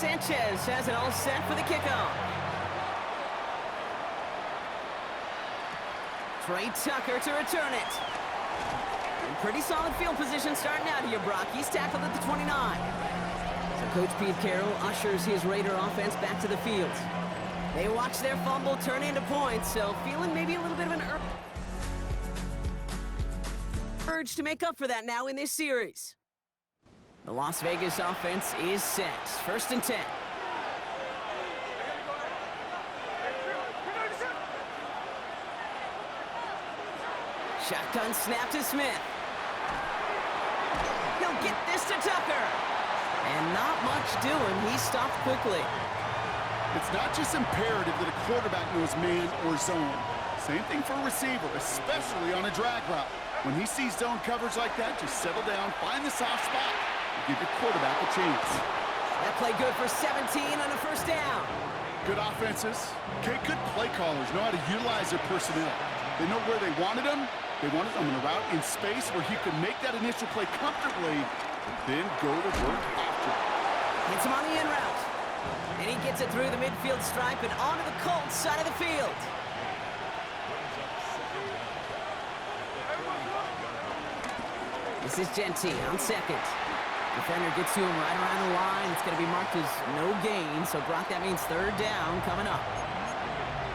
Sanchez has it all set for the kickoff. Trey Tucker to return it. And pretty solid field position starting out here, Brock. He's tackled at the 29. So Coach Pete Carroll ushers his Raider offense back to the field. They watch their fumble turn into points, so feeling maybe a little bit of an urge to make up for that now in this series. The Las Vegas offense is set. 1st and 10. Shotgun snap to Smith. He'll get this to Tucker. And not much doing. He stopped quickly. It's not just imperative that a quarterback knows man or zone. Same thing for a receiver, especially on a drag route. When he sees zone coverage like that, just settle down, find the soft spot, and give your quarterback a chance. That play good for 17 on a 1st down. Good offenses. Okay, good play callers know how to utilize their personnel. They know where they wanted them. They wanted them in a route in space where he could make that initial play comfortably and then go to work after. Hits him on the in route. And he gets it through the midfield stripe and onto the Colts side of the field. This is Genty on 2nd. Defender gets to him right around the line. It's going to be marked as no gain. So, Brock, that means 3rd down coming up.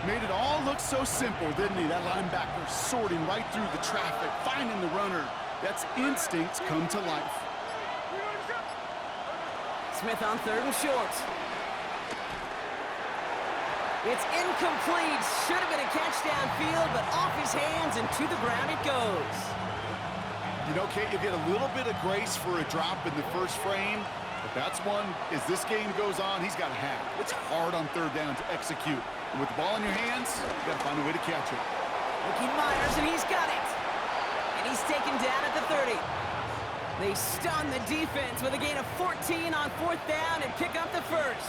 Made it all look so simple, didn't he? That linebacker sorting right through the traffic, finding the runner. That's instincts come to life. Smith on 3rd and short. It's incomplete. Should have been a catch downfield, but off his hands and to the ground it goes. You know, Kate, you get a little bit of grace for a drop in the first frame, but that's one, as this game goes on, he's got to have. It's hard on 3rd down to execute. And with the ball in your hands, you got to find a way to catch it. Looking Myers, and he's got it. And he's taken down at the 30. They stun the defense with a gain of 14 on 4th down and pick up the 1st.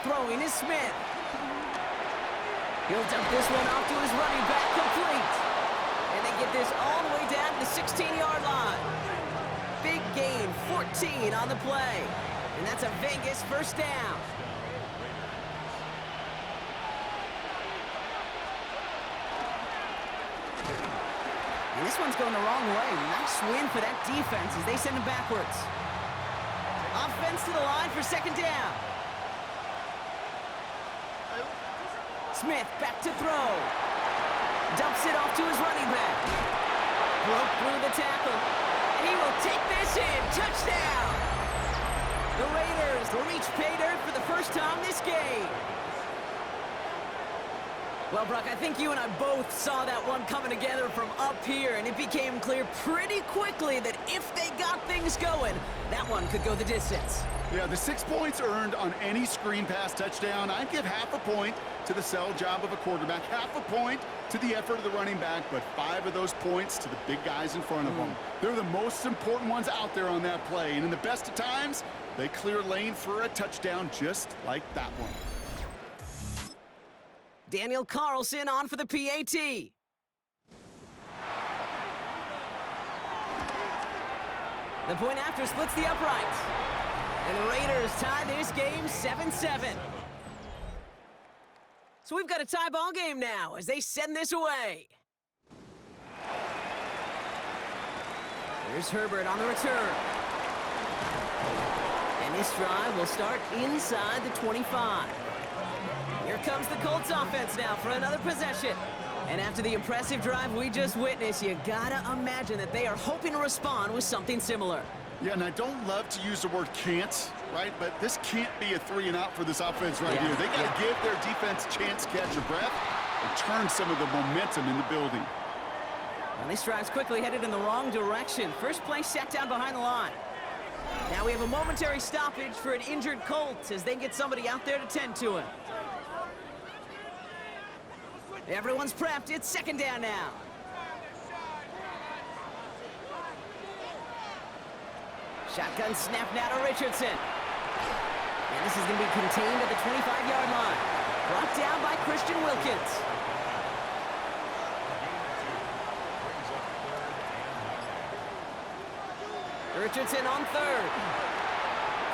Throwing is Smith. He'll dump this one off to his running back, complete. And they get this all the way down to the 16-yard line. Big gain, 14 on the play. And that's a Vegas 1st down. And this one's going the wrong way. Nice win for that defense as they send him backwards. Offense to the line for 2nd down. Smith back to throw. Dumps it off to his running back. Broke through the tackle. And he will take this in. Touchdown! The Raiders reach pay dirt for the 1st time this game. Well, Brock, I think you and I both saw that one coming together from up here, and it became clear pretty quickly that if they got things going, that one could go the distance. Yeah, the 6 points earned on any screen pass touchdown, I'd give half a point to the sell job of a quarterback, half a point to the effort of the running back, but 5 of those points to the big guys in front of them. They're the most important ones out there on that play, and in the best of times, they clear lane for a touchdown just like that one. Daniel Carlson on for the PAT. The point after splits the upright. And the Raiders tie this game 7-7. So we've got a tie ball game now as they send this away. Here's Herbert on the return. And this drive will start inside the 25. Here comes the Colts offense now for another possession. And after the impressive drive we just witnessed, you gotta imagine that they are hoping to respond with something similar. Yeah, and I don't love to use the word can't, right? But this can't be a 3-and-out for this offense right here. They got to give their defense a chance to catch a breath and turn some of the momentum in the building. And this drive's quickly headed in the wrong direction. First play set down behind the line. Now we have a momentary stoppage for an injured Colt as they get somebody out there to tend to him. Everyone's prepped. It's 2nd down now. Shotgun snap now to Richardson. And this is going to be contained at the 25-yard line. Brought down by Christian Wilkins. Richardson on third.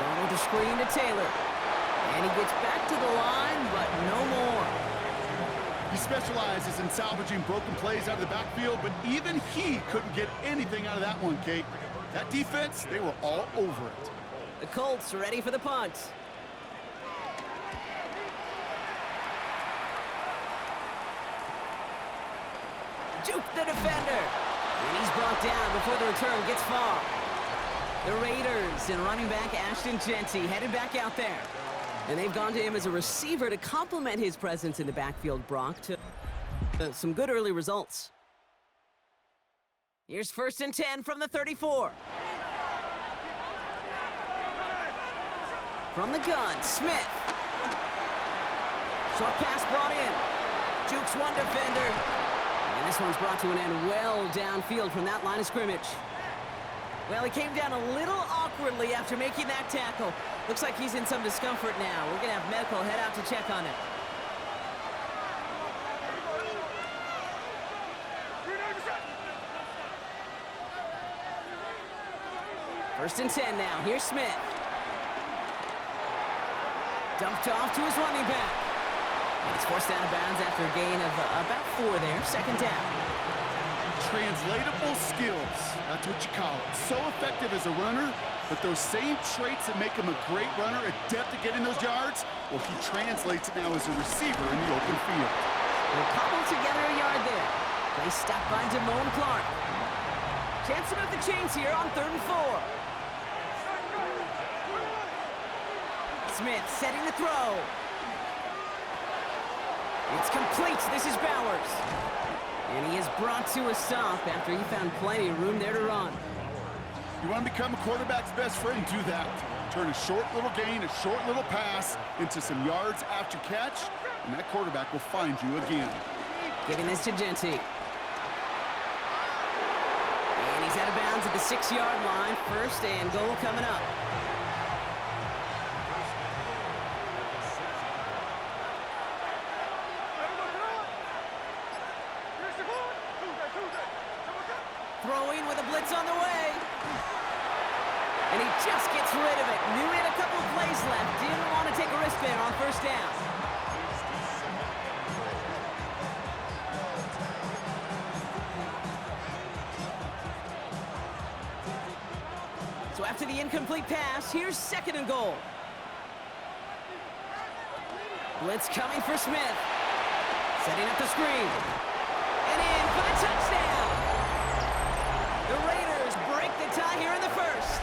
Going with the screen to Taylor. And he gets back to the line, but no more. He specializes in salvaging broken plays out of the backfield, but even he couldn't get anything out of that one, Kate. That defense, they were all over it. The Colts are ready for the punt. Juke the defender. And he's brought down before the return gets far. The Raiders and running back Ashton Jeanty headed back out there. And they've gone to him as a receiver to complement his presence in the backfield, Brock, to some good early results. Here's 1st and 10 from the 34. From the gun, Smith. Short pass brought in. Jukes one defender. And this one's brought to an end well downfield from that line of scrimmage. Well, he came down a little awkwardly after making that tackle. Looks like he's in some discomfort now. We're going to have medical head out to check on him. First and 10 now. Here's Smith. Dumped off to his running back. And he's forced out of bounds after a gain of about 4 there. 2nd down. Translatable skills, that's what you call it. So effective as a runner, but those same traits that make him a great runner, adept at getting those yards, well, he translates it now as a receiver in the open field. They'll cobble together a yard there. Play stopped by Damone Clark. Chance to move the chains here on 3rd and 4. Smith setting the throw. It's complete. This is Bowers. And he is brought to a stop after he found plenty of room there to run. You want to become a quarterback's best friend, do that. Turn a short little gain, a short little pass into some yards after catch, and that quarterback will find you again. Giving this to Jeanty. And he's out of bounds at the 6-yard line. 1st and goal coming up. Throwing with a blitz on the way. And he just gets rid of it. Knew he had a couple of plays left. Didn't want to take a risk there on 1st down. So after the incomplete pass, here's 2nd and goal. Blitz coming for Smith. Setting up the screen. And in for the touchdown. The Raiders break the tie here in the 1st.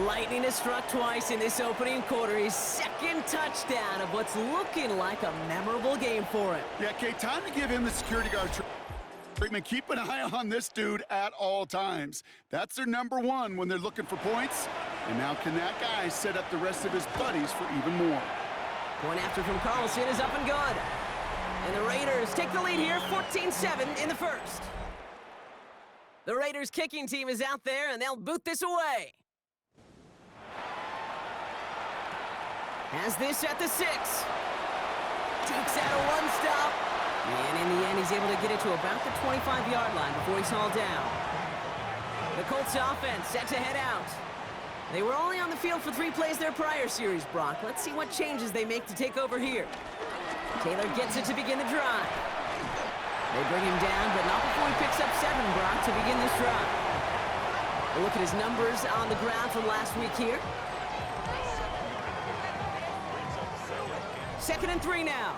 Lightning has struck twice in this opening quarter. His 2nd touchdown of what's looking like a memorable game for him. Yeah, Kate, time to give him the security guard treatment. Keep an eye on this dude at all times. That's their number 1 when they're looking for points. And now can that guy set up the rest of his buddies for even more? Point after from Carlson is up and good. And the Raiders take the lead here, 14-7 in the 1st. The Raiders kicking team is out there, and they'll boot this away. Has this at the 6. Jukes out a one-stop. And in the end, he's able to get it to about the 25-yard line before he's hauled down. The Colts offense set to head out. They were only on the field for 3 plays their prior series, Brock. Let's see what changes they make to take over here. Taylor gets it to begin the drive. They bring him down, but not before he picks up 7, Brock, to begin this drive. A look at his numbers on the ground from last week here. 2nd and 3 now.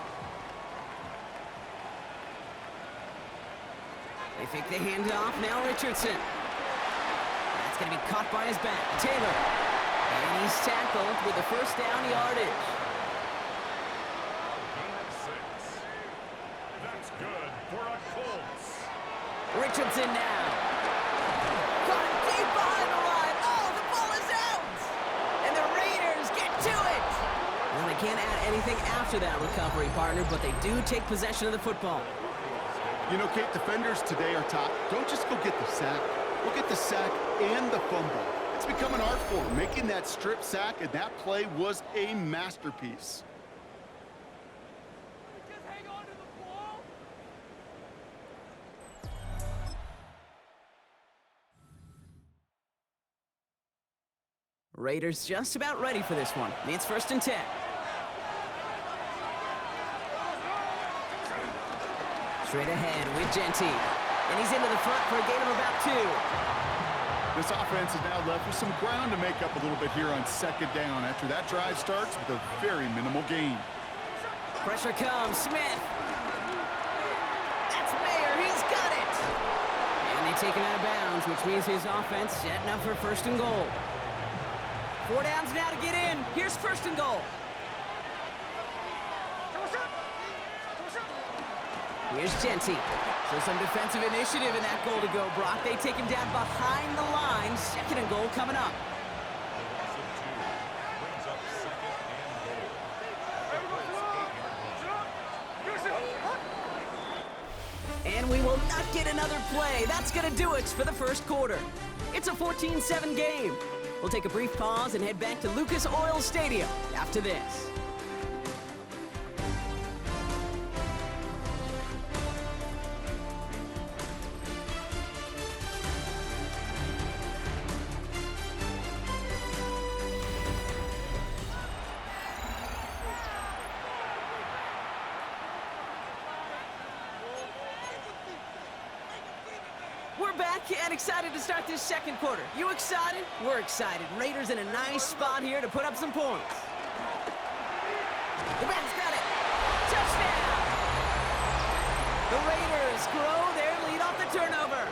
They fake the handoff. Now Richardson. That's going to be caught by his back. Taylor. And he's tackled with the 1st down yardage. That's good for a Colts. Richardson now. Caught deep behind the line. Oh, the ball is out. And the Raiders get to it. Well, they can't add anything after that recovery, partner, but they do take possession of the football. You know, Kate, defenders today are top. Don't just go get the sack. Go get the sack and the fumble. It's become an art form, making that strip sack, and that play was a masterpiece. Raiders just about ready for this one. It's 1st and 10. Straight ahead with Genty. And he's into the front for a gain of about 2. This offense is now left with some ground to make up a little bit here on 2nd down after that drive starts with a very minimal gain. Pressure comes. Smith. That's Mayer. He's got it. And they take him out of bounds, which means his offense setting up for 1st and goal. 4 downs now to get in. Here's 1st and goal. Here's Genty. So some defensive initiative in that goal to go, Brock. They take him down behind the line. 2nd and goal coming up. And we will not get another play. That's going to do it for the 1st quarter. It's a 14-7 game. We'll take a brief pause and head back to Lucas Oil Stadium after this. We're back and excited to start this 2nd quarter. You excited? We're excited. Raiders in a nice spot here to put up some points. The back's got it. Touchdown! The Raiders grow their lead off the turnover.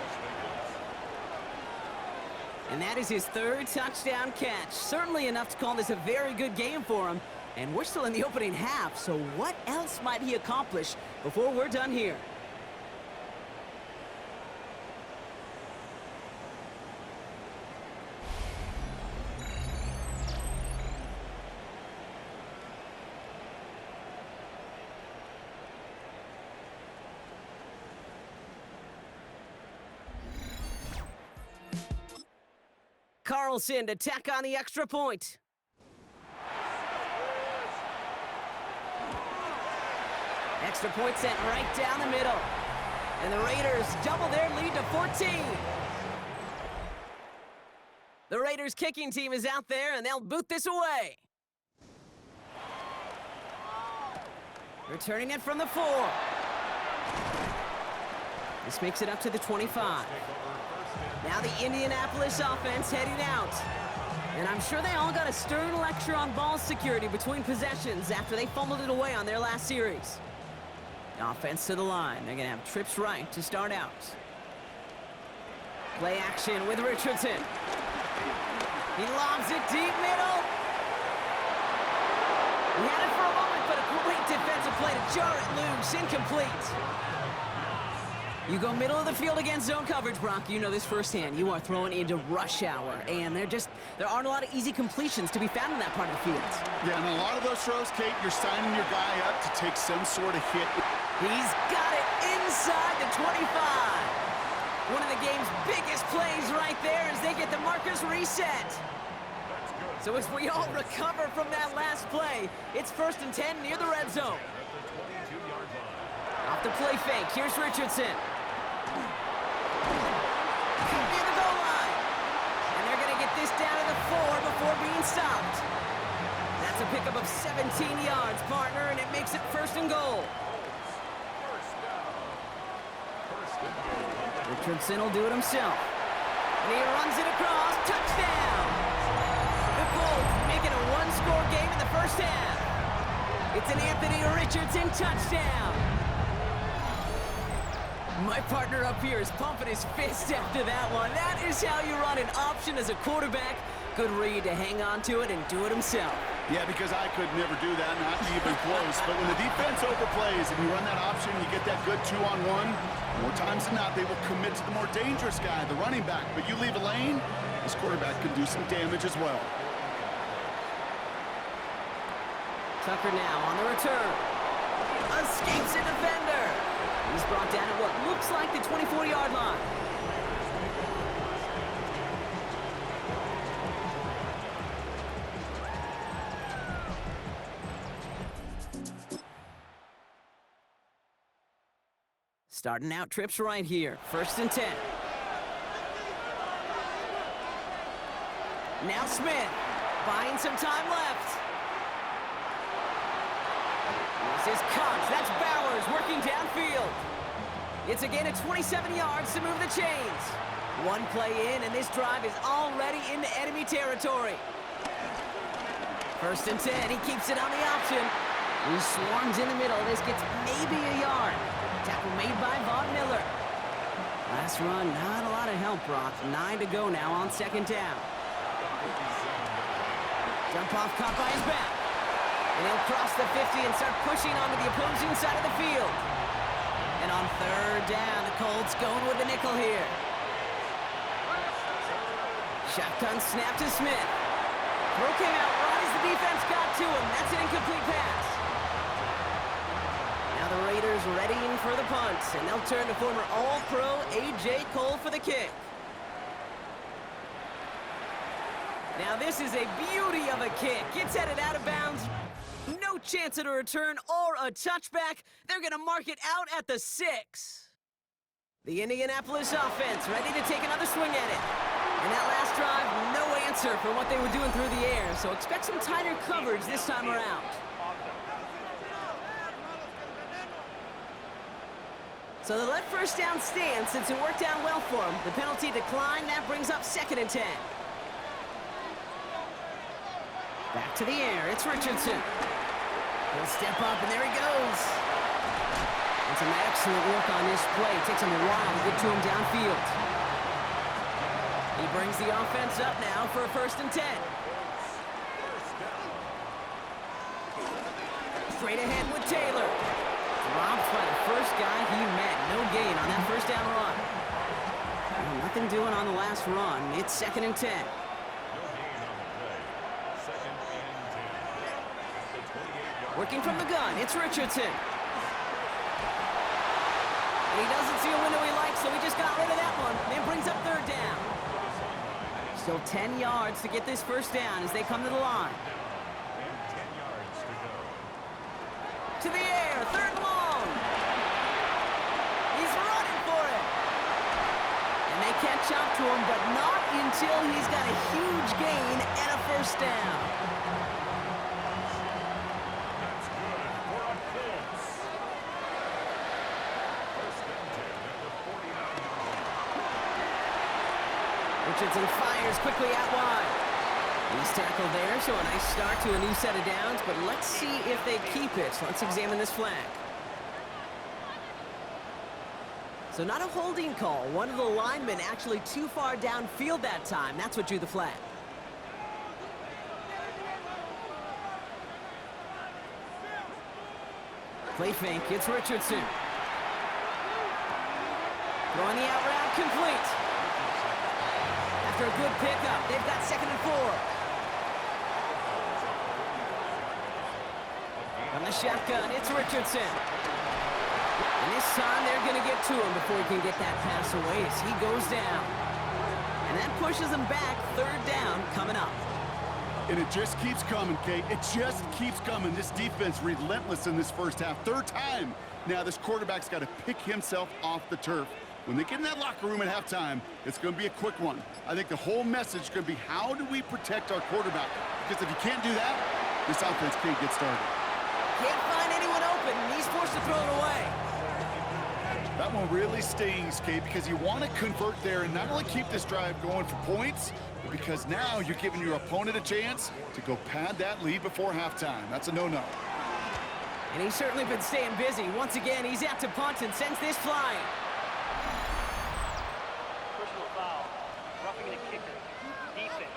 And that is his 3rd touchdown catch. Certainly enough to call this a very good game for him. And we're still in the opening half, so what else might he accomplish before we're done here? Carlson to tack on the extra point. Extra point sent right down the middle. And the Raiders double their lead to 14. The Raiders kicking team is out there, and they'll boot this away. Returning it from the 4. This makes it up to the 25. Now the Indianapolis offense heading out. And I'm sure they all got a stern lecture on ball security between possessions after they fumbled it away on their last series. Offense to the line. They're going to have trips right to start out. Play action with Richardson. He lobs it deep middle. He had it for a moment, but a great defensive play to jar it loose. Incomplete. You go middle of the field against zone coverage, Brock. You know this firsthand. You are throwing into rush hour, and there aren't a lot of easy completions to be found in that part of the field. Yeah, and a lot of those throws, Kate, you're signing your guy up to take some sort of hit. He's got it inside the 25. One of the game's biggest plays right there as they get the markers reset. So as we all recover from that last play, it's 1st and 10 near the red zone. Off the play fake, here's Richardson. Near the goal line. And they're going to get this down to the 4 before being stopped. That's a pickup of 17 yards, partner, and it makes it 1st and goal. Richardson will do it himself. And he runs it across. Touchdown! The Colts make it a one-score game in the 1st half. It's an Anthony Richardson touchdown. My partner up here is pumping his fist after that one. That is how you run an option as a quarterback. Good read to hang on to it and do it himself. Yeah, because I could never do that, not even close. But when the defense overplays and you run that option, you get that good 2-on-1, more times than not, they will commit to the more dangerous guy, the running back. But you leave a lane, this quarterback can do some damage as well. Tucker now on the return. Escapes a defender. He's brought down at what looks like the 24-yard line. Starting out trips right here. 1st and 10. Now Smith. buying some time left. This is Cox. That's Bowers working downfield. It's a gain of 27 yards to move the chains. One play in, and this drive is already into enemy territory. 1st and 10. He keeps it on the option. He swarms in the middle. This gets maybe a yard. Tackle made by Von Miller. Last run, not a lot of help, Brock. 9 to go now on 2nd down. Jump off caught by his back. And he'll cross the 50 and start pushing onto the opposing side of the field. And on 3rd down, the Colts going with the nickel here. Shotgun snap to Smith. Throw came out right as the defense got to him. That's an incomplete pass. Now the Raiders readying for the punt, and they'll turn to former All-Pro A.J. Cole for the kick. Now this is a beauty of a kick. It's headed out of bounds. No chance at a return or a touchback. They're going to mark it out at the 6. The Indianapolis offense ready to take another swing at it. And that last drive, no answer for what they were doing through the air, so expect some tighter coverage this time around. So they let 1st down stand since it worked out well for them. The penalty declined. That brings up 2nd and 10. Back to the air. It's Richardson. He'll step up, and there he goes. And some excellent work on this play. It takes him a while to get to him downfield. He brings the offense up now for a 1st and 10. Straight ahead with Taylor. Dropped by the first guy he met. No gain on that 1st down run. Well, nothing doing on the last run. It's 2nd and 10. Working from the gun, it's Richardson. And he doesn't see a window he likes, so he just got rid of that one. And brings up 3rd down. Still 10 yards to get this 1st down as they come to the line. To the air, 3rd and long. He's running for it. And they catch up to him, but not until he's got a huge gain and a 1st down. That's good for a Colts. 1st and 10 at the 49. Richardson fires quickly out wide. He's tackled there, so a nice start to a new set of downs, but let's see if they keep it. Let's examine this flag. So not a holding call. One of the linemen actually too far downfield that time. That's what drew the flag. Play fake, it's Richardson. Throwing the out route complete. After a good pickup, they've got 2nd and 4. From the shotgun, it's Richardson. And this time they're going to get to him before he can get that pass away as he goes down. And that pushes him back. 3rd down coming up. And it just keeps coming, Kate. It just keeps coming. This defense relentless in this 1st half. 3rd time. Now this quarterback's got to pick himself off the turf. When they get in that locker room at halftime, it's going to be a quick one. I think the whole message is going to be, how do we protect our quarterback? Because if you can't do that, this offense can't get started. Can't find anyone open, and he's forced to throw it away. That one really stings, Kate, because you want to convert there and not only keep this drive going for points, but because now you're giving your opponent a chance to go pad that lead before halftime. That's a no-no. And he's certainly been staying busy. Once again, he's out to punt and sends this flying. Personal foul. Roughing the kicker. Defense.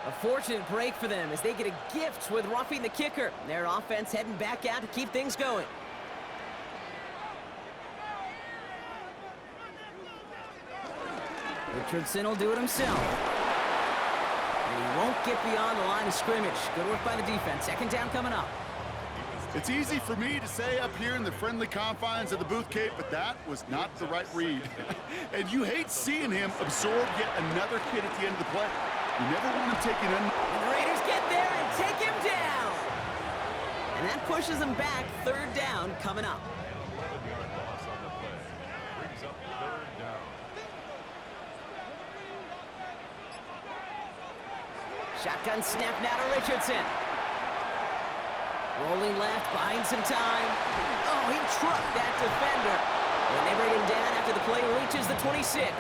A fortunate break for them as they get a gift with roughing the kicker. Their offense heading back out to keep things going. Richardson will do it himself. And he won't get beyond the line of scrimmage. Good work by the defense. 2nd down coming up. It's easy for me to say up here in the friendly confines of the booth, Kate, but that was not the right read. And you hate seeing him absorb yet another kid at the end of the play. You never want him taking in. And the Raiders get there and take him down. And that pushes him back. 3rd down coming up. 11-yard loss on the play. Brings up 3rd down. Shotgun snap now to Richardson. Rolling left, buying some time. Oh, he trucked that defender. And they bring him down after the play reaches the 26.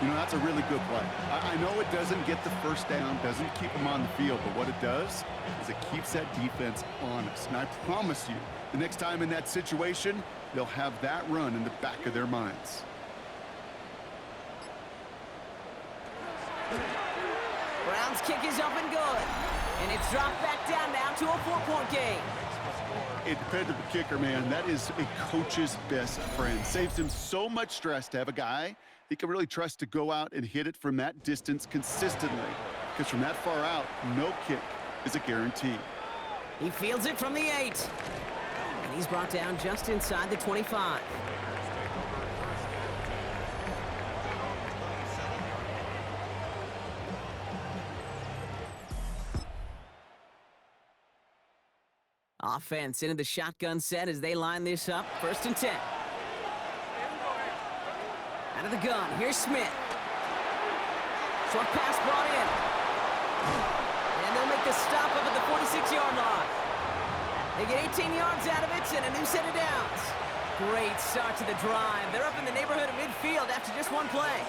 You know, that's a really good play. I know it doesn't get the first down, doesn't keep them on the field, but what it does is it keeps that defense honest. And I promise you, the next time in that situation, they'll have that run in the back of their minds. Brown's kick is up and good. And it's dropped back down now to a 4-point game. A dependable kicker, man, that is a coach's best friend. Saves him so much stress to have a guy he can really trust to go out and hit it from that distance consistently. Because from that far out, no kick is a guarantee. He fields it from the 8. And he's brought down just inside the 25. Offense into the shotgun set as they line this up. 1st and 10. Out of the gun, here's Smith. Short pass brought in. And they'll make the stop up at the 46-yard line. They get 18 yards out of it and a new set of downs. Great start to the drive. They're up in the neighborhood of midfield after just one play.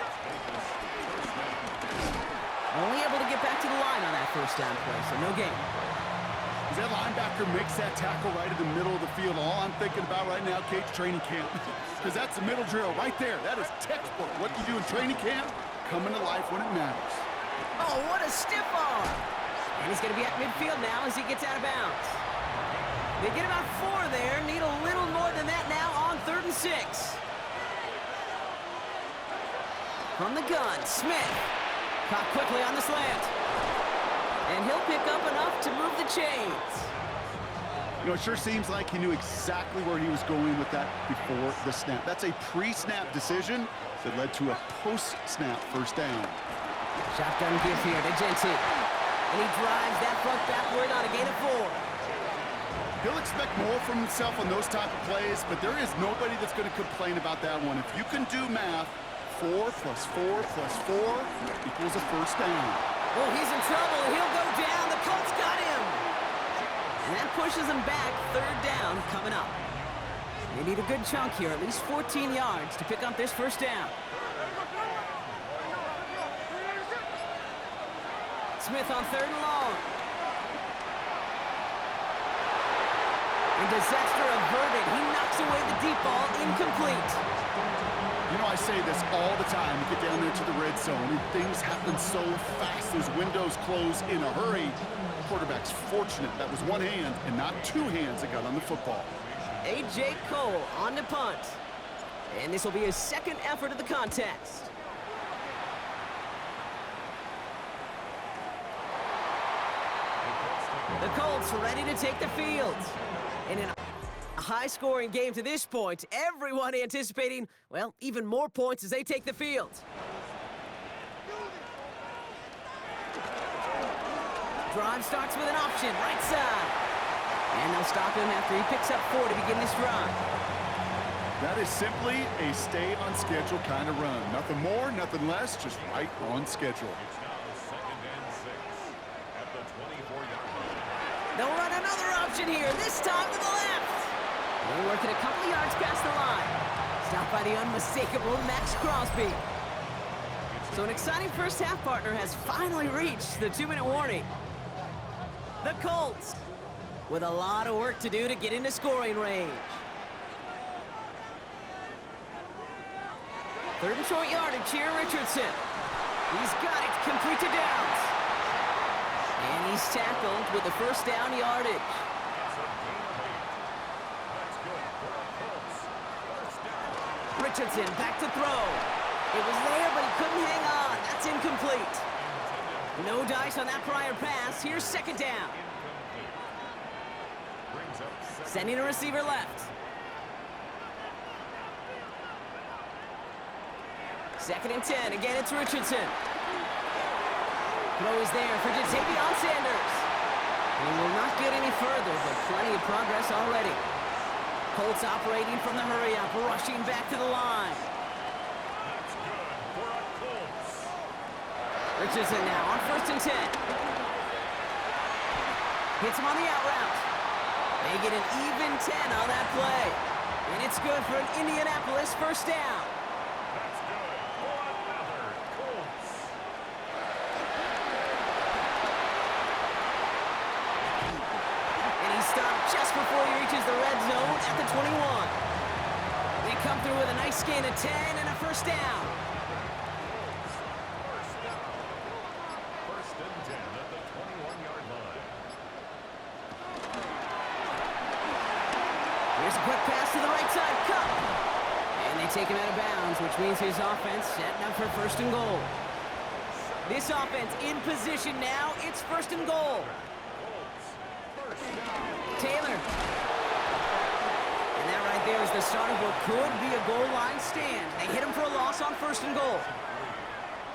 Only able to get back to the line on that 1st down play, so no gain. As that linebacker makes that tackle right in the middle of the field, all I'm thinking about right now, Kate, training camp. Because that's the middle drill right there. That is textbook. What you do in training camp, coming to life when it matters. Oh, what a stiff arm. And he's going to be at midfield now as he gets out of bounds. They get about 4 there. Need a little more than that now on 3rd and 6. From the gun, Smith. Caught quickly on the slant. And he'll pick up enough to move the chains. You know, it sure seems like he knew exactly where he was going with that before the snap. That's a pre-snap decision that led to a post-snap 1st down. Shotgun give here to Genty. And he drives that front backward on a gain of 4. He'll expect more from himself on those type of plays, but there is nobody that's going to complain about that one. If you can do math, 4 + 4 + 4 equals a 1st down. Oh, he's in trouble. He'll go down. The Colts got him. And that pushes him back. 3rd down coming up. They need a good chunk here, at least 14 yards to pick up this 1st down. Smith on 3rd and long. And disaster averted. He knocks away the deep ball, incomplete. You know, I say this all the time. You get down there to the red zone, and things happen so fast. Those windows close in a hurry. The quarterback's fortunate that was one hand and not 2 hands that got on the football. A.J. Cole on the punt. And this will be his 2nd effort of the contest. The Colts ready to take the field. In a high-scoring game to this point, everyone anticipating, well, even more points as they take the field. Drive starts with an option, right side. And they'll stop him after he picks up 4 to begin this drive. That is simply a stay-on-schedule kind of run. Nothing more, nothing less, just right on schedule. It's now 2nd and 6 at the 24-yard line. They'll run another option here, this time to the left. They work it a couple of yards past the line. Stopped by the unmistakable Max Crosby. So an exciting 1st half partner has finally reached the 2-minute warning. The Colts with a lot of work to do to get into scoring range. 3rd and short yardage here, Richardson. He's got it, complete to Downs. And he's tackled with the 1st down yardage. Richardson back to throw. It was there, but he couldn't hang on. That's incomplete. No dice on that prior pass. Here's 2nd down. Sending a receiver left. 2nd and 10. Again, it's Richardson. Throw is there for Jatavion Sanders. He will not get any further, but plenty of progress already. Colts operating from the hurry-up, rushing back to the line. That's good for a Colts. Richardson now on 1st and 10. Hits him on the out route. They get an even 10 on that play. And it's good for an Indianapolis first down. That's good for another Colts. And he stopped just before he reaches the red zone at the 21. They come through with a nice gain of 10 and a first down. First down. First and 10 at the 21-yard line. Here's a quick pass to the right side. Cup. And they take him out of bounds, which means his offense setting up for 1st and goal. This offense in position now. It's 1st and goal. Colts. First down. Taylor. And that right there is the start of what could be a goal line stand. They hit him for a loss on 1st and goal.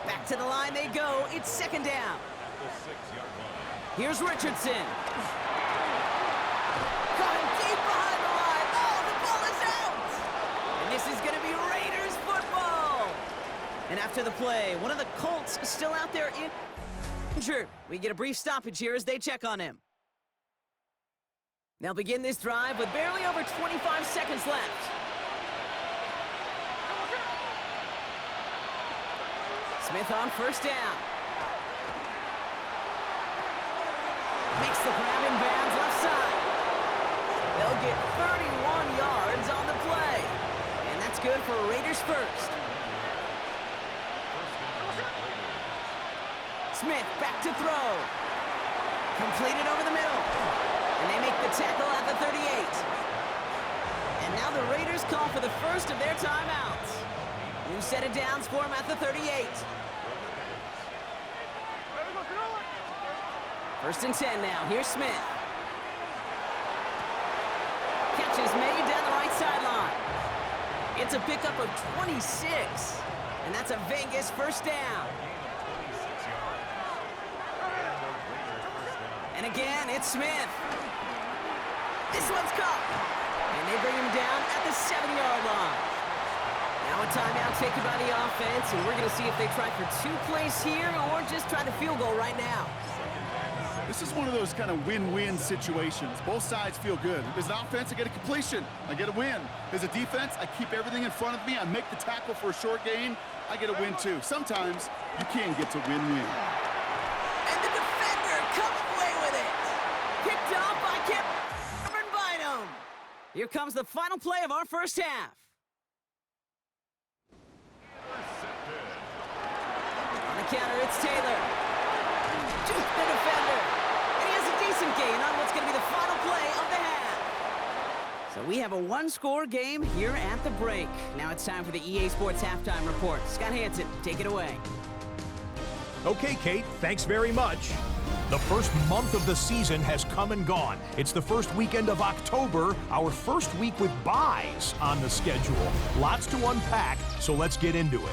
Back to the line they go. It's 2nd down. At the 6-yard line. Here's Richardson. Coming deep behind the line. Oh, the ball is out. And this is going to be Raiders football. And after the play, one of the Colts still out there injured. We get a brief stoppage here as they check on him. They'll begin this drive with barely over 25 seconds left. Smith on 1st down. Makes the grab in bounds left side. They'll get 31 yards on the play. And that's good for Raiders first. Smith back to throw. Completed over the middle. And they make the tackle at the 38. And now the Raiders call for the first of their timeouts. New set of downs for him at the 38. 1st and 10 now. Here's Smith. Catch is made down the right sideline. It's a pickup of 26. And that's a Vegas first down. And again, it's Smith. This one's caught. And they bring him down at the 7-yard line. Now a timeout taken by the offense, and we're going to see if they try for 2 plays here or just try the field goal right now. This is one of those kind of win-win situations. Both sides feel good. As an offense, I get a completion. I get a win. As a defense, I keep everything in front of me. I make the tackle for a short gain. I get a win, too. Sometimes you can get to win-win. And the defender comes away with it. Picked up by Cameron Bynum. Here comes the final play of our first half. On the counter, it's Taylor. Juke the defender. And he has a decent gain on what's going to be the final play of the half. So we have a 1-score game here at the break. Now it's time for the EA Sports Halftime Report. Scott Hansen, take it away. Okay, Kate, thanks very much. The first month of the season has come and gone. It's the first weekend of October, our first week with byes on the schedule. Lots to unpack, so let's get into it.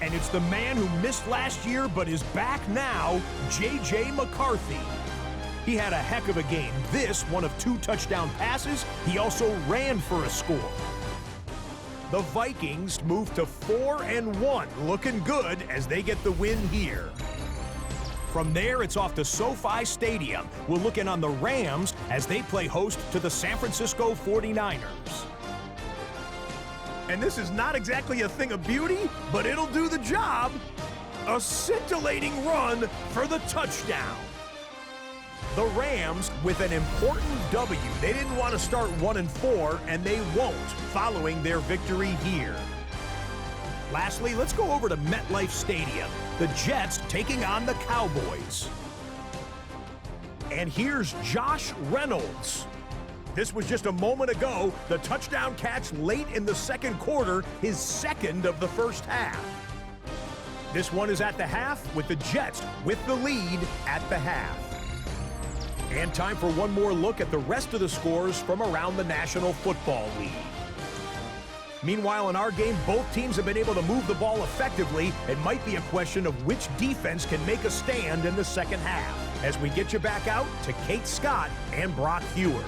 And it's the man who missed last year but is back now, J.J. McCarthy. He had a heck of a game. This, one of 2 touchdown passes. He also ran for a score. The Vikings move to 4-1, looking good as they get the win here. From there, it's off to SoFi Stadium. We'll look in on the Rams as they play host to the San Francisco 49ers. And this is not exactly a thing of beauty, but it'll do the job. A scintillating run for the touchdown. The Rams with an important W. They didn't want to start 1-4, and they won't following their victory here. Lastly, let's go over to MetLife Stadium. The Jets taking on the Cowboys. And here's Josh Reynolds. This was just a moment ago, the touchdown catch late in the 2nd quarter, his 2nd of the first half. This one is at the half with the Jets with the lead at the half. And time for one more look at the rest of the scores from around the National Football League. Meanwhile, in our game, both teams have been able to move the ball effectively. It might be a question of which defense can make a stand in the second half. As we get you back out to Kate Scott and Brock Heward.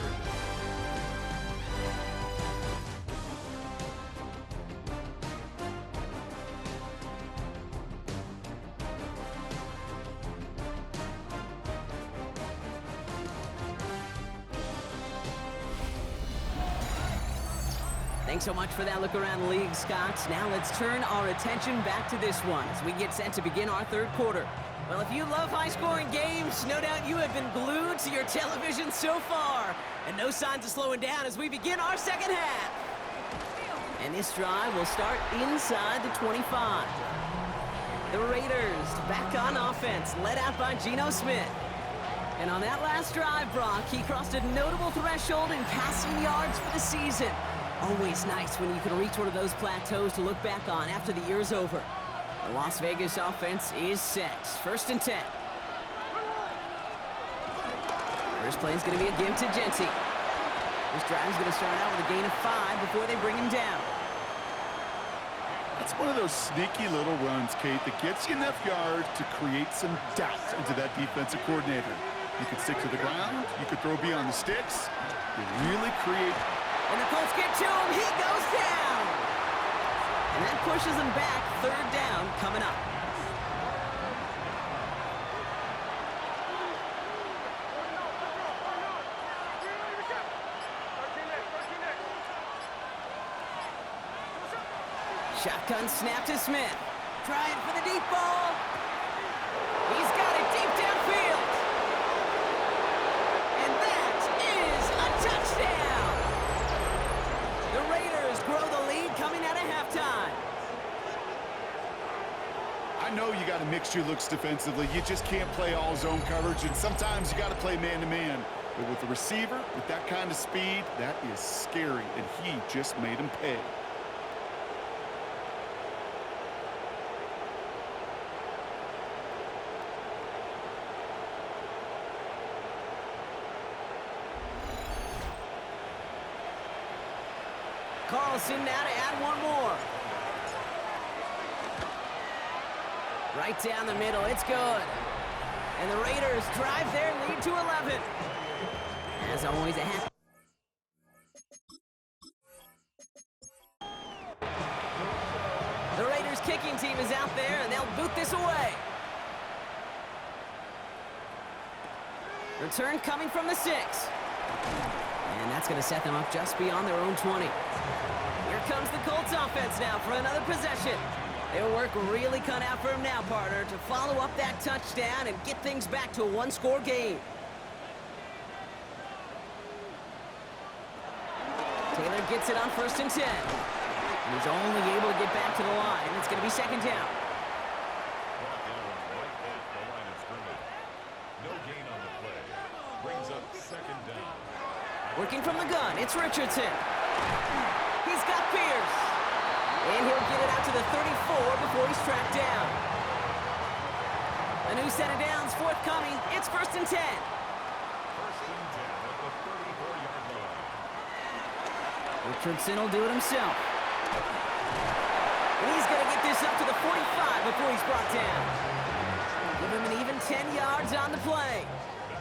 Thanks so much for that look around the league, Scott. Now let's turn our attention back to this one as we get set to begin our third quarter. Well, if you love high-scoring games, no doubt you have been glued to your television so far. And no signs of slowing down as we begin our second half. And this drive will start inside the 25. The Raiders back on offense, led out by Geno Smith. And on that last drive, Brock, he crossed a notable threshold in passing yards for the season. Always nice when you can reach one of those plateaus to look back on after the year's over. The Las Vegas offense is set. 1st and 10. First play is going to be a give to Jency. This drive is going to start out with a gain of 5 before they bring him down. That's one of those sneaky little runs, Kate, that gets you enough yards to create some doubt into that defensive coordinator. You could stick to the ground. You could throw beyond the sticks. You really create. And the Colts get to him. He goes down. And that pushes him back. 3rd down coming up. Shotgun snap to Smith. Trying for the deep ball. He's got it deep downfield. And that is a touchdown. The Raiders grow the lead coming out of halftime. I know you got to mix your looks defensively. You just can't play all zone coverage, and sometimes you got to play man-to-man. But with the receiver, with that kind of speed, that is scary, and he just made him pay. Carlson now to add one more. Right down the middle, it's good. And the Raiders drive their lead to 11. As always, a half. The Raiders kicking team is out there, and they'll boot this away. Return coming from the 6. And that's going to set them up just beyond their own 20. Here comes the Colts offense now for another possession. Their work really cut out for him now, partner, to follow up that touchdown and get things back to a one-score game. Taylor gets it on 1st and 10. And he's only able to get back to the line. It's going to be 2nd down. Brought down right at the line of scrimmage. No gain on the play. Brings up 2nd down. Working from the gun, it's Richardson. He's got Pierce. And he'll get it out to the 34 before he's tracked down. A new set of downs forthcoming. It's 1st and 10. 1st and 10 at the 34-yard line. Richardson will do it himself. And he's going to get this up to the 45 before he's brought down. Give him an even 10 yards on the play.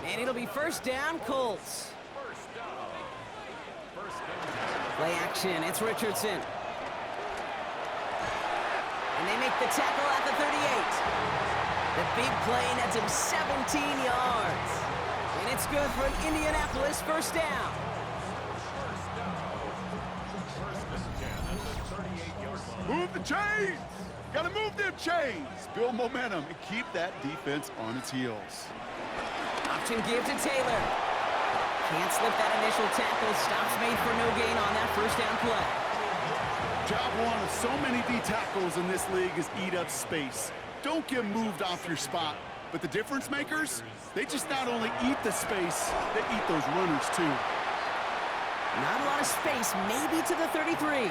And it'll be 1st down, Colts. First down. 1st and 10. Play action, it's Richardson. And they make the tackle at the 38. The big play nets him 17 yards. And it's good for an Indianapolis 1st down. Move the chains! Gotta move them chains! Build momentum and keep that defense on its heels. Option give to Taylor. Can't slip that initial tackle. Stops made for no gain on that 1st down play. Job one of so many D tackles in this league is eat up space. Don't get moved off your spot. But the difference makers, they just not only eat the space, they eat those runners too. Not a lot of space, maybe to the 33.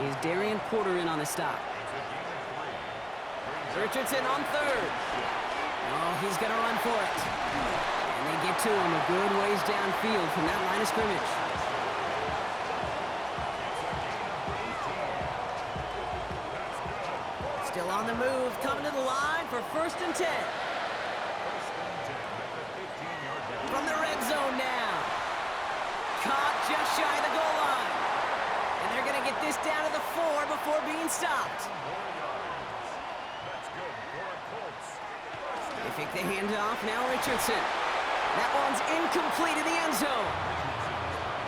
Is Darian Porter in on the stop. Richardson on 3rd. Oh, he's going to run for it. And they get to him a good ways downfield from that line of scrimmage. Still on the move, coming to the line for 1st and 10. From the red zone now. Caught just shy of the goal line. And they're going to get this down to the 4 before being stopped. They fake the handoff, now Richardson. That one's incomplete in the end zone.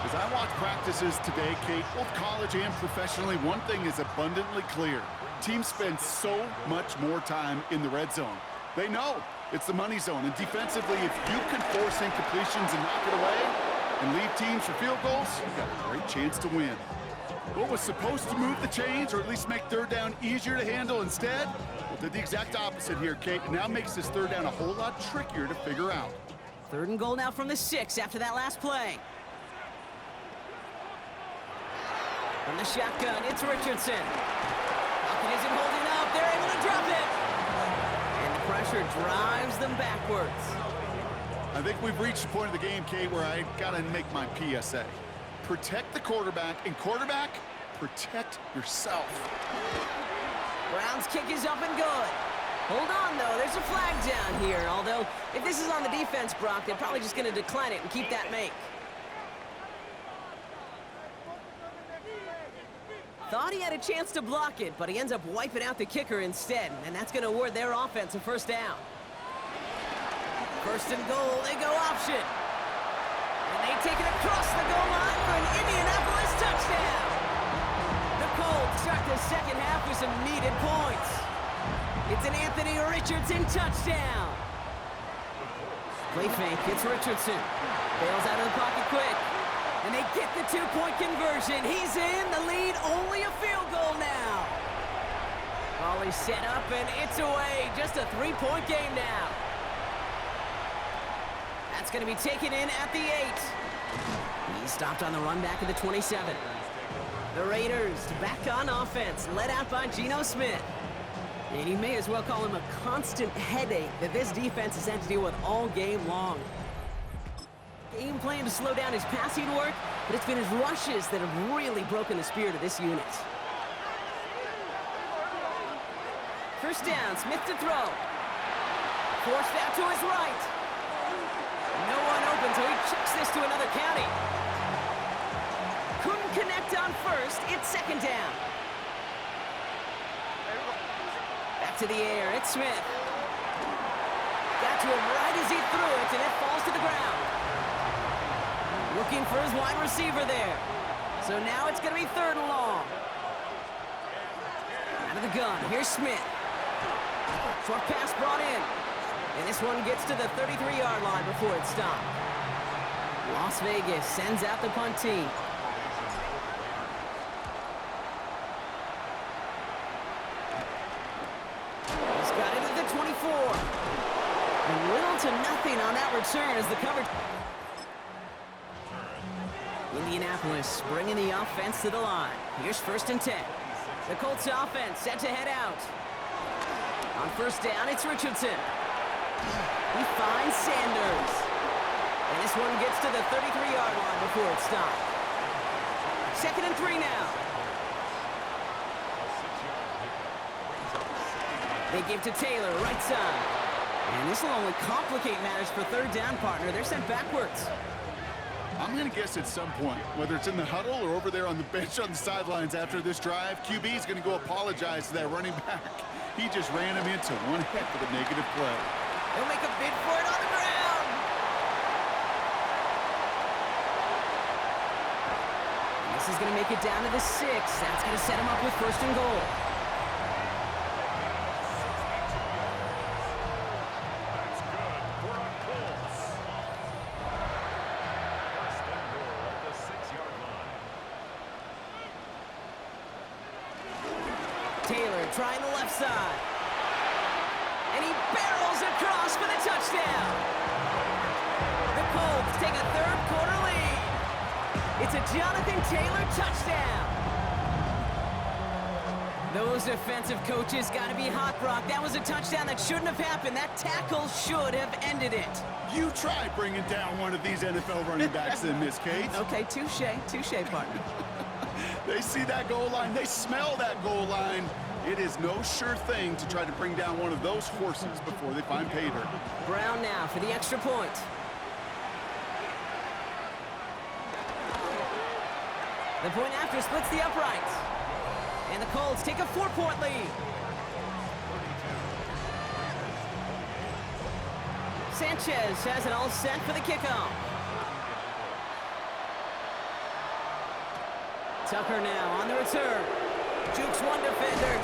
As I watch practices today, Kate, both college and professionally, one thing is abundantly clear. Teams spend so much more time in the red zone. They know it's the money zone, and defensively, if you can force incompletions and knock it away and leave teams for field goals, you've got a great chance to win. What was supposed to move the chains, or at least make third down easier to handle instead, well, did the exact opposite here, Kate, and now makes this third down a whole lot trickier to figure out. 3rd and goal now from the 6 after that last play. From the shotgun, it's Richardson. Pocket isn't holding up. They're able to drop it. And the pressure drives them backwards. I think we've reached the point of the game, Kate, where I gotta make my PSA. Protect the quarterback, and quarterback, protect yourself. Brown's kick is up and good. Hold on, though. There's a flag down here. Although, if this is on the defense, Brock, they're probably just going to decline it and keep that make. Thought he had a chance to block it, but he ends up wiping out the kicker instead, and that's going to award their offense a first down. 1st and goal, they go option. And they take it across the goal line for an Indianapolis touchdown. The Colts start the second half with some needed points. It's an Anthony Richardson touchdown. Play fake, it's Richardson. Bails out of the pocket quick. And they get the 2-point conversion. He's in, the lead, only a field goal now. Volley set up, and it's away. Just a 3-point game now. That's going to be taken in at the 8. He stopped on the run back of the 27. The Raiders back on offense, led out by Geno Smith. And you may as well call him a constant headache that this defense has had to deal with all game long. Game plan to slow down his passing work, but it's been his rushes that have really broken the spirit of this unit. First down, Smith to throw. Forced out to his right. No one open, so he chucks this to another county. Couldn't connect on first, it's 2nd down. Back to the air, it's Smith. Got to him right as he threw it, and it falls to the ground. Looking for his wide receiver there. So now it's going to be 3rd and long. Out of the gun, here's Smith. Short pass brought in. And this one gets to the 33-yard line before it's stopped. Las Vegas sends out the punt team. He's got it at the 24. And little to nothing on that return as the coverage. Indianapolis bringing the offense to the line. Here's 1st and 10. The Colts offense set to head out. On 1st down, it's Richardson. He finds Sanders. And this one gets to the 33-yard line before it's stopped. 2nd and 3 now. They give to Taylor, right side. And this will only complicate matters for 3rd down, partner. They're sent backwards. I'm going to guess at some point, whether it's in the huddle or over there on the bench on the sidelines after this drive, QB is going to go apologize to that running back. He just ran him into one heck of a negative play. He'll make a bid for it on the ground. And this is going to make it down to the 6. That's going to set him up with 1st and goal. That's good for the Colts. 1st and goal at the 6-yard line. Taylor trying the left side. And he barrels across for the touchdown. The Colts take a 3rd quarter lead. It's a Jonathan Taylor touchdown. Those defensive coaches got to be hot, Brock. That was a touchdown that shouldn't have happened. That tackle should have ended it. You try bringing down one of these NFL running backs then, Miss Kate. Okay, touche, partner. They see that goal line. They smell that goal line. It is no sure thing to try to bring down one of those horses before they find pay dirt. Brown now for the extra point. The point after splits the uprights. And the Colts take a 4-point lead. Sanchez has it all set for the kickoff. Tucker now on the return. Jukes one defender.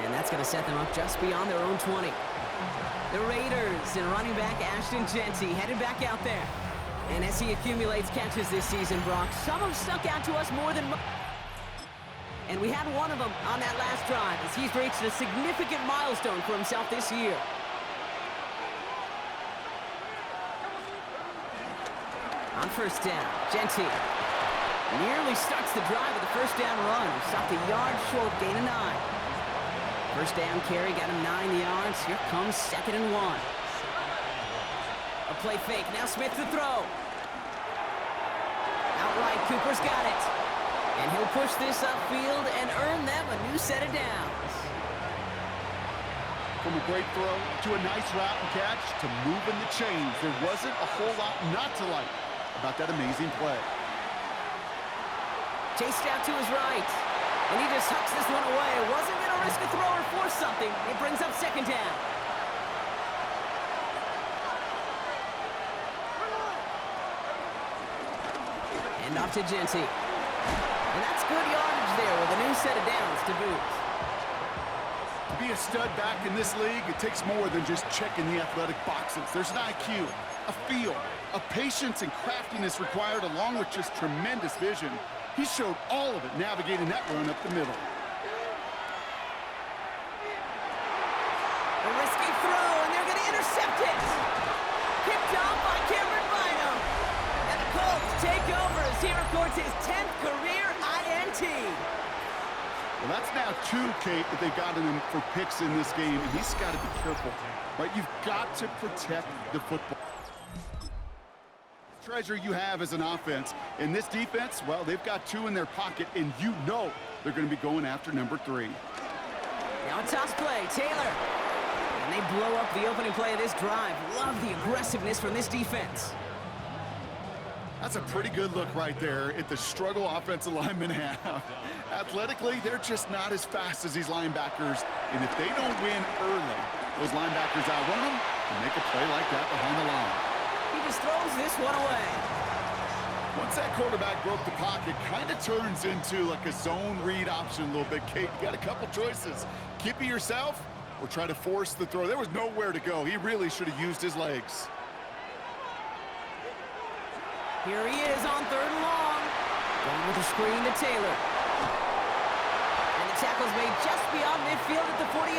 And that's going to set them up just beyond their own 20. The Raiders and running back Ashton Jeanty headed back out there. And as he accumulates catches this season, Brock, some have stuck out to us more than and we had one of them on that last drive as he's reached a significant milestone for himself this year. On first down, Jeanty nearly starts the drive with a first down run. Stopped a yard short, gain of 9. First down carry, got him 9 yards. Here comes 2nd and 1. A play fake, now Smith to throw. Outright, Cooper's got it. And he'll push this upfield and earn them a new set of downs. From a great throw to a nice route and catch to moving the chains. There wasn't a whole lot not to like about that amazing play. Chased out to his right. And he just hucks this one away. Wasn't going to risk a throw or force something. It brings up 2nd down. And off to Jeanty. And that's good yardage there with a new set of downs to boot. To be a stud back in this league, it takes more than just checking the athletic boxes. There's an IQ, a feel, a patience and craftiness required along with just tremendous vision. He showed all of it navigating that run up the middle. A risky throw, and they're going to intercept it. Picked off by Cameron Bynum. And the Colts take over as he records his 10th career INT. Well, that's now 2, Kate, that they've gotten him for picks in this game, and he's got to be careful. Right? You've got to protect the football. Treasure you have as an offense. In this defense, well, they've got 2 in their pocket, and you know they're going to be going after number 3. Now a toss play, Taylor. And they blow up the opening play of this drive. Love the aggressiveness from this defense. That's a pretty good look right there at the struggle offensive linemen have. Athletically, they're just not as fast as these linebackers, and if they don't win early, those linebackers outrun them and make a play like that behind the line. He just throws this one away. Once that quarterback broke the pocket, kind of turns into like a zone read option a little bit. Kate, you got a couple choices. Keep it yourself or try to force the throw. There was nowhere to go. He really should have used his legs. Here he is on 3rd and long. Going with a screen to Taylor. And the tackle's made just beyond midfield at the 48.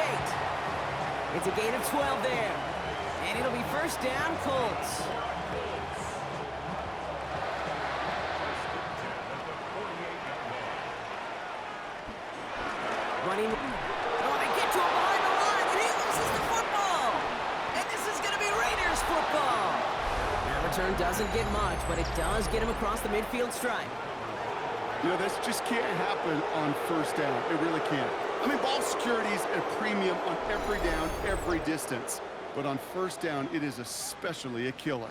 It's a gain of 12 there. And it'll be first down, Colts. Running. Oh, they get to him behind the line, and he loses the football. And this is going to be Raiders football. That return doesn't get much, but it does get him across the midfield stripe. You know, this just can't happen on first down. It really can't. I mean, ball security is a premium on every down, every distance. But on first down, it is especially a killer.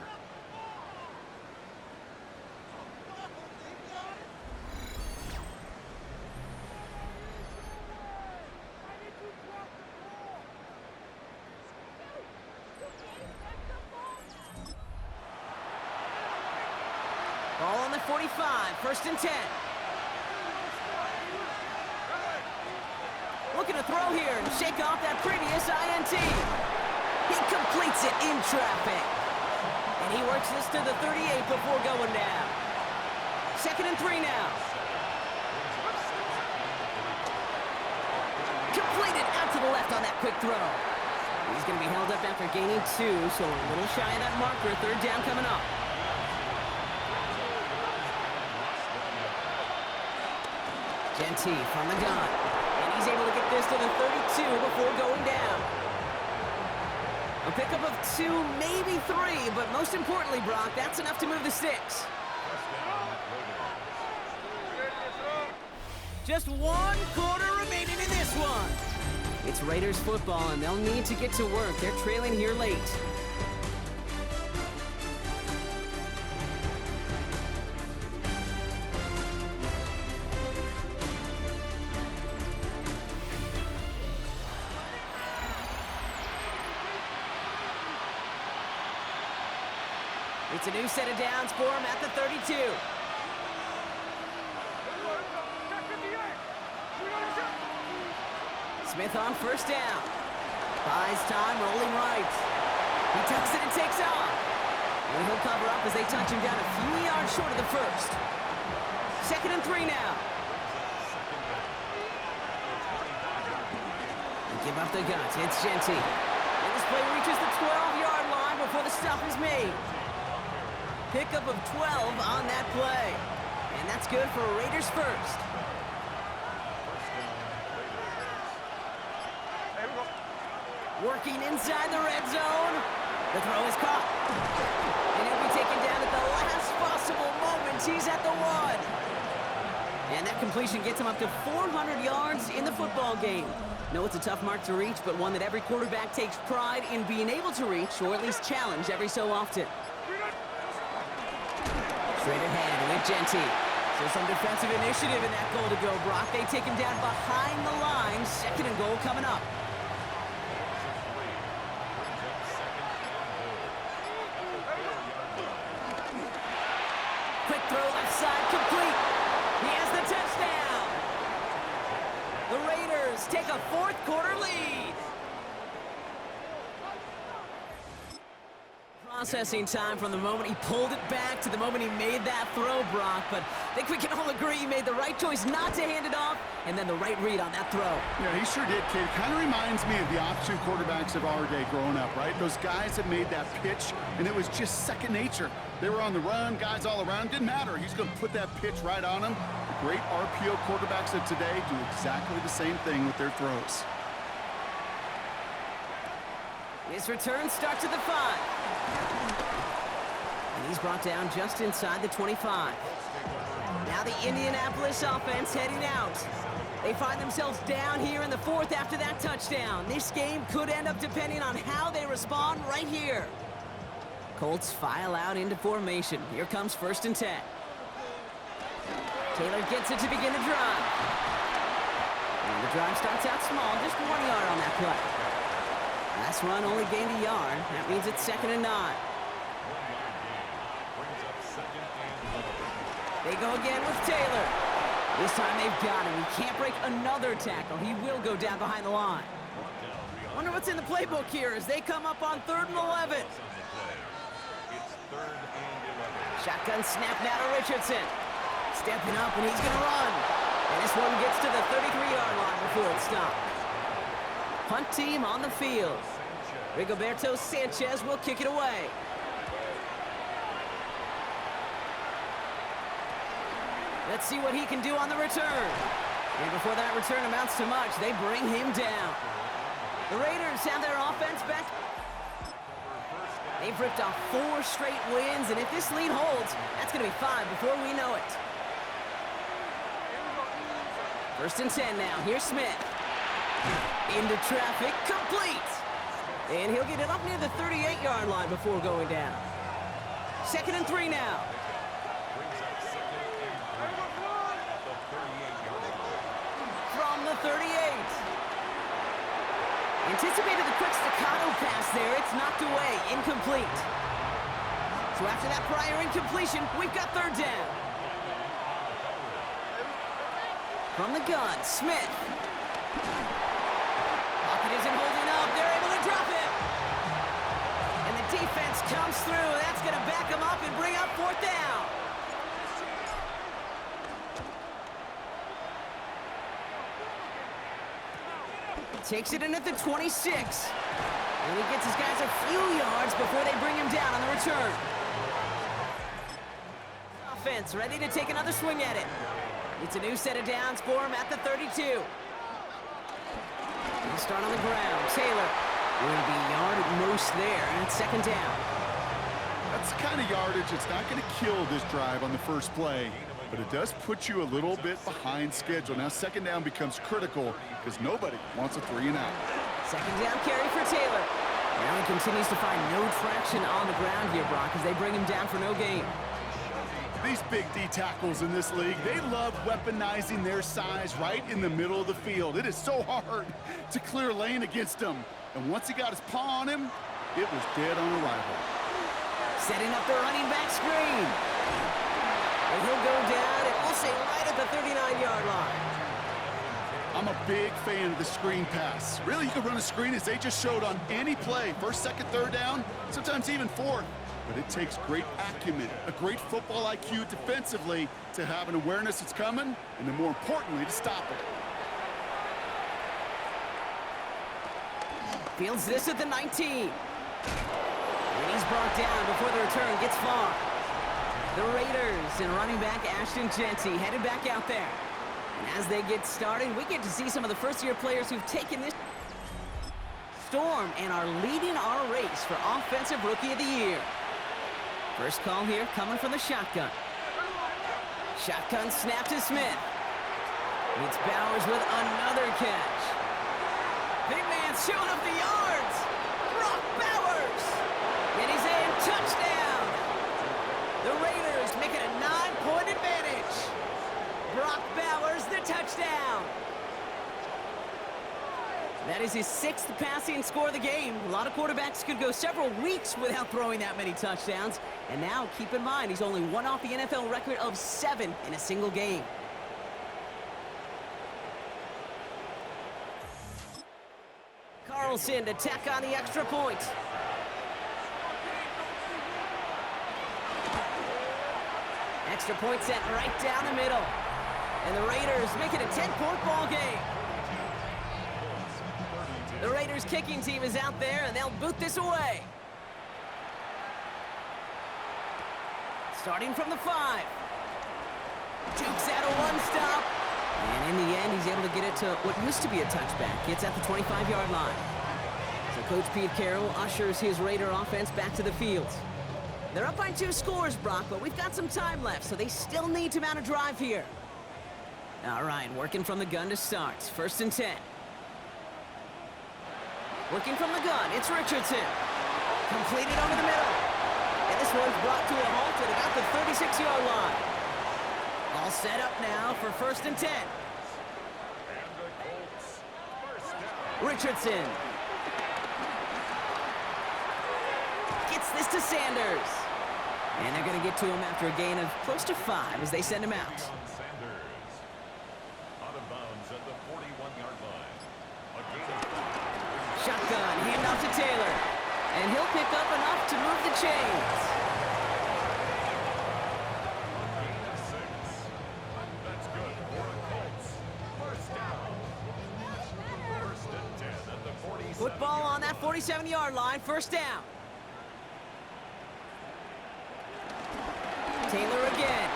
Ball on the 45, 1st and 10. Looking to throw here and shake off that previous INT. He completes it in traffic. And he works this to the 38 before going down. 2nd and 3 now. Completed out to the left on that quick throw. He's going to be held up after gaining 2, so a little shy of that marker. 3rd down coming up. Jeanty from the gun. And he's able to get this to the 32 before going down. A pickup of 2, maybe 3, but most importantly, Brock, that's enough to move the sticks. Just 1 quarter remaining in this one. It's Raiders football, and they'll need to get to work. They're trailing here late. It's a new set of downs for him at the 32. Smith on first down. Buys time, rolling right. He tucks it and takes off. And he'll cover up as they touch him down a few yards short of the first. 2nd and 3 now. They give up the guts. It's Genty. And this play reaches the 12-yard line before the stop is made. Pickup of 12 on that play. And that's good for Raiders first. Working inside the red zone. The throw is caught. And he'll be taken down at the last possible moment. He's at the 1. And that completion gets him up to 400 yards in the football game. No, it's a tough mark to reach, but one that every quarterback takes pride in being able to reach, or at least challenge every so often. Straight ahead with Genty. So some defensive initiative in that goal to go, Brock. They take him down behind the line. 2nd and goal coming up. Quick throw left side, complete. He has the touchdown. The Raiders take a 4th quarter lead. Processing time from the moment he pulled it back to the moment he made that throw, Brock. But I think we can all agree he made the right choice not to hand it off, and then the right read on that throw. Yeah, he sure did, kid. Kind of reminds me of the option quarterbacks of our day growing up, right? Those guys that made that pitch, and it was just second nature. They were on the run, guys all around. Didn't matter. He's going to put that pitch right on him. The great RPO quarterbacks of today do exactly the same thing with their throws. His return starts at the 5. And he's brought down just inside the 25. Now the Indianapolis offense heading out. They find themselves down here in the 4th after that touchdown. This game could end up depending on how they respond right here. Colts file out into formation. Here comes 1st and 10. Taylor gets it to begin the drive. And the drive starts out small, just 1 yard on that play. Last run only gained a yard. That means it's 2nd and 9. They go again with Taylor. This time they've got him. He can't break another tackle. He will go down behind the line. Wonder what's in the playbook here as they come up on 3rd and 11. Shotgun snap now to Richardson. Stepping up and he's going to run. And this one gets to the 33-yard line before it's stopped. Punt team on the field. Rigoberto Sanchez will kick it away. Let's see what he can do on the return. And before that return amounts to much, they bring him down. The Raiders have their offense back. They've ripped off 4 straight wins, and if this lead holds, that's going to be 5 before we know it. 1st and 10 now. Here's Smith. Into traffic, complete. And he'll get it up near the 38-yard line before going down. 2nd and 3 now. From the 38. Anticipated the quick staccato pass there. It's knocked away, incomplete. So after that prior incompletion, we've got 3rd down. From the gun, Smith. Pocket isn't holding up. They're able to drop it. And the defense comes through. That's going to back them up and bring up 4th down. Takes it in at the 26. And he gets his guys a few yards before they bring him down on the return. Offense ready to take another swing at it. It's a new set of downs for him at the 32. He'll start on the ground. Taylor will be yard at most there, and it's 2nd down. That's the kind of yardage that's not going to kill this drive on the first play, but it does put you a little bit behind schedule. Now 2nd down becomes critical because nobody wants a 3 and out. 2nd down carry for Taylor. Now he continues to find no traction on the ground here, Brock, as they bring him down for no gain. These big D tackles in this league, they love weaponizing their size right in the middle of the field. It is so hard to clear lane against him. And once he got his paw on him, it was dead on arrival. Setting up the running back screen. And he'll go down, and we'll say right at the 39-yard line. I'm a big fan of the screen pass. Really, you can run a screen as they just showed on any play. First, second, third down, sometimes even fourth. But it takes great acumen, a great football IQ defensively to have an awareness it's coming, and then more importantly, to stop it. Fields this at the 19. And he's brought down before the return gets far. The Raiders and running back Ashton Jeanty headed back out there. And as they get started, we get to see some of the first-year players who've taken this storm and are leading our race for Offensive Rookie of the Year. First call here coming from the shotgun. Shotgun snap to Smith. It's Bowers with another catch. Big man showing up the yards. Brock Bowers. And he's in. Touchdown. The Raiders make it a 9-point advantage. Brock Bowers, the touchdown. That is his 6th passing score of the game. A lot of quarterbacks could go several weeks without throwing that many touchdowns. And now, keep in mind, he's only one off the NFL record of 7 in a single game. Carlson to tack on the extra point. Extra point set right down the middle. And the Raiders make it a 10-point ball game. The Raiders kicking team is out there, and they'll boot this away. Starting from the 5. Jukes out a one-stop. And in the end, he's able to get it to what used to be a touchback. Gets at the 25-yard line. So Coach Pete Carroll ushers his Raider offense back to the field. They're up by 2 scores, Brock, but we've got some time left, so they still need to mount a drive here. All right, working from the gun to start. 1st and 10. Working from the gun, it's Richardson. Completed over the middle. And this one's brought to a halt at about the 36-yard line. All set up now for 1st and 10. And the Colts, first down. Richardson. Gets this to Sanders. And they're going to get to him after a gain of close to 5 as they send him out. Sanders. Out of bounds at the 41-yard line. A gain of 5. Shotgun, handoff to Taylor. And he'll pick up enough to move the chains. A gain of 6. That's good for the Colts. First down. 1st and 10 at the 47. Football on that 47-yard line, 1st down. Taylor again.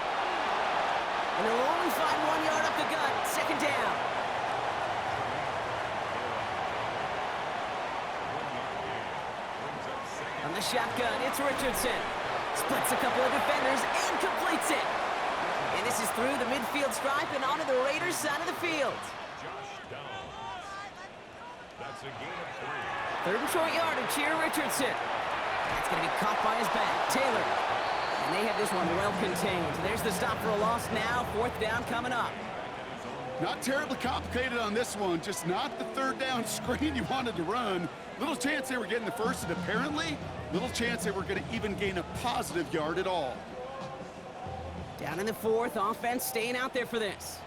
And they'll only find 1 yard up the gut, 2nd down. On the shotgun, it's Richardson. Splits a couple of defenders and completes it. And this is through the midfield stripe and onto the Raiders' side of the field. Josh Downs. That's a gain of 3. 3rd and short yardage here, Richardson. That's going to be caught by his back. Taylor. And they have this one well contained. There's the stop for a loss now. 4th down coming up. Not terribly complicated on this one, just not the 3rd down screen you wanted to run. Little chance they were getting the first, and apparently, little chance they were going to even gain a positive yard at all. Down in the 4th, offense staying out there for this.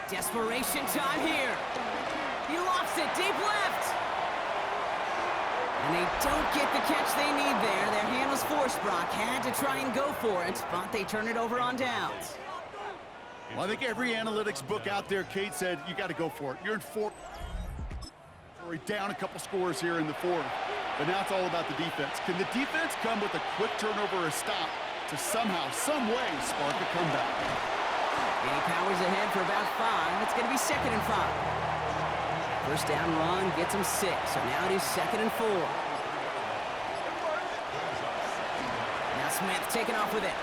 Desperation time here. He lofts it deep left. And they don't get the catch they need there. Their hand was forced, Brock. Had to try and go for it, but they turn it over on downs. Well, I think every analytics book out there, Kate, said you got to go for it. You're in 4th. We're down a couple scores here in the 4th. But now it's all about the defense. Can the defense come with a quick turnover or a stop to somehow, some way, spark a comeback? And he powers ahead for about 5. It's going to be 2nd and 5. First down run gets him 6, so now it is 2nd and 4. Now Smith taking off with it.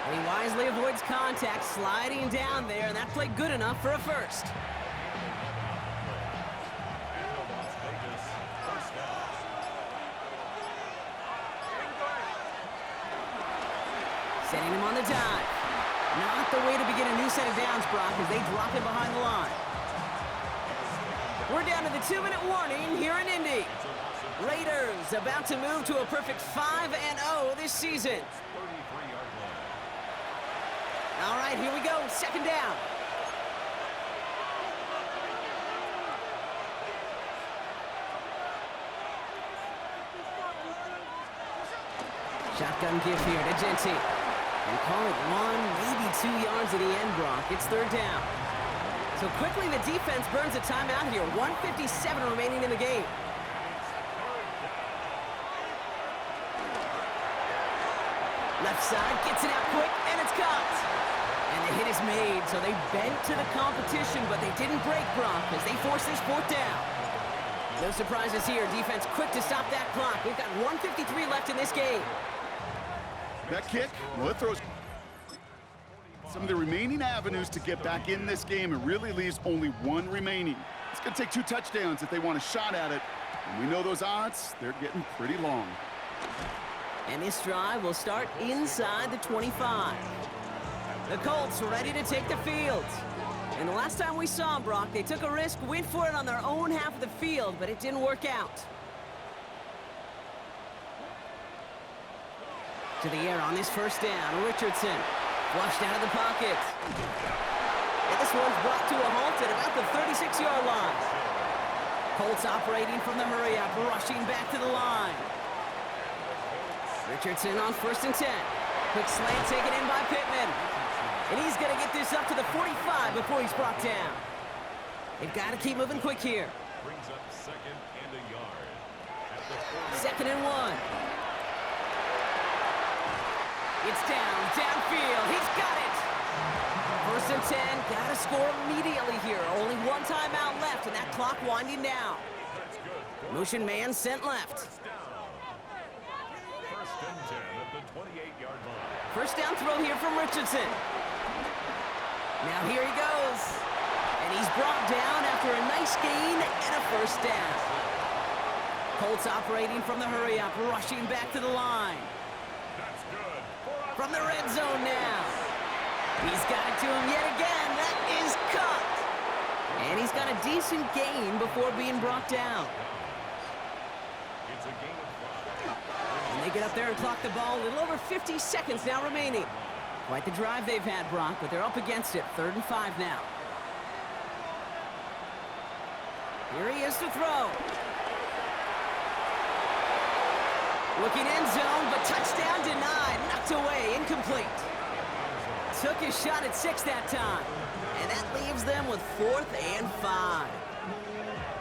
And he wisely avoids contact, sliding down there, and that played good enough for a first. Setting him on the dive. Not the way to begin a new set of downs, Brock, as they drop him behind the line. We're down to the 2-minute warning here in Indy. Raiders about to move to a perfect 5-0 this season. All right, here we go. Second down. Shotgun give here to Genty. And call it 1, maybe 2 yards at the end, Brock. It's third down. So quickly the defense burns a timeout here. 1:57 remaining in the game. Left side gets it out quick, and it's caught. And the hit is made, so they bent to the competition, but they didn't break, Brock, as they force this fourth down. No surprises here. Defense quick to stop that clock. We've got 1:53 left in this game. That kick, well, it throws some of the remaining avenues to get back in this game. It really leaves only one remaining. It's going to take 2 touchdowns if they want a shot at it. And we know those odds, they're getting pretty long. And this drive will start inside the 25. The Colts ready to take the field. And the last time we saw them, Brock, they took a risk, went for it on their own half of the field, but it didn't work out. To the air on this first down, Richardson flushed out of the pocket. And this one's brought to a halt at about the 36-yard line. Colts operating from the hurry-up, rushing back to the line. Richardson on 1st and 10. Quick slant taken in by Pittman. And he's going to get this up to the 45 before he's brought down. They've got to keep moving quick here. Brings up 2nd and a yard. At the 2nd and 1. It's downfield. He's got it. 1st and 10. Got to score immediately here. Only 1 timeout left, and that clock winding down. That's good. Motion man sent left. First down. 1st and 10 at the 28-yard line. First down throw here from Richardson. Now here he goes. And he's brought down after a nice gain and a first down. Colts operating from the hurry-up, rushing back to the line. That's good. From the red zone now. He's got it to him yet again. That is cut. And he's got a decent gain before being brought down. It's a gain of 5. And they get up there and clock the ball. A little over 50 seconds now remaining. Quite the drive they've had, Brock, but they're up against it. 3rd and 5 now. Here he is to throw. Looking end zone, but touchdown denied. Knocked away, incomplete. Took his shot at 6 that time. And that leaves them with 4th and 5.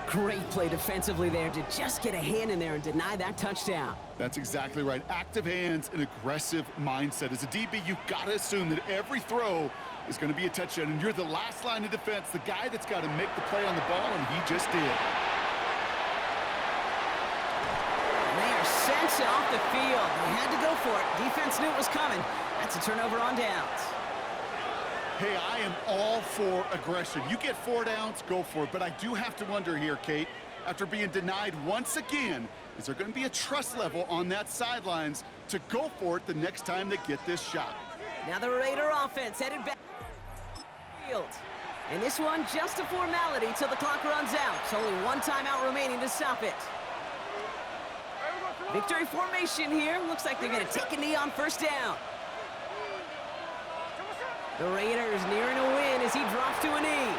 Great play defensively there to just get a hand in there and deny that touchdown. That's exactly right. Active hands and aggressive mindset. As a DB, you've got to assume that every throw is going to be a touchdown, and you're the last line of defense, the guy that's got to make the play on the ball, and he just did. And they are sent off the field. They had to go for it. Defense knew it was coming. That's a turnover on downs. Hey, I am all for aggression. You get 4 downs, go for it. But I do have to wonder here, Kate, after being denied once again, is there going to be a trust level on that sidelines to go for it the next time they get this shot? Now the Raider offense headed back to the field. And this one just a formality till the clock runs out. It's only 1 timeout remaining to stop it. Victory formation here. Looks like they're going to take a knee on first down. The Raiders nearing a win as he drops to a knee.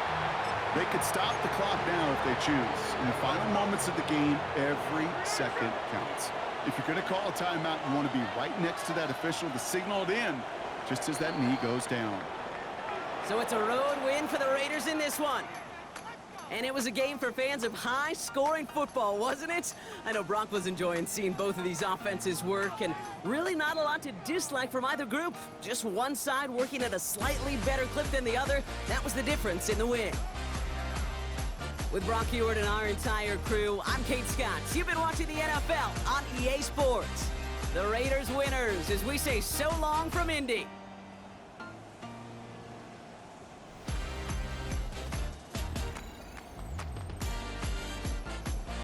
They could stop the clock now if they choose. In the final moments of the game, every second counts. If you're going to call a timeout, you want to be right next to that official to signal it in just as that knee goes down. So it's a road win for the Raiders in this one. And it was a game for fans of high-scoring football, wasn't it? I know Brock was enjoying seeing both of these offenses work, and really not a lot to dislike from either group. Just one side working at a slightly better clip than the other. That was the difference in the win. With Brock Ewart and our entire crew, I'm Kate Scott. You've been watching the NFL on EA Sports. The Raiders winners as we say so long from Indy.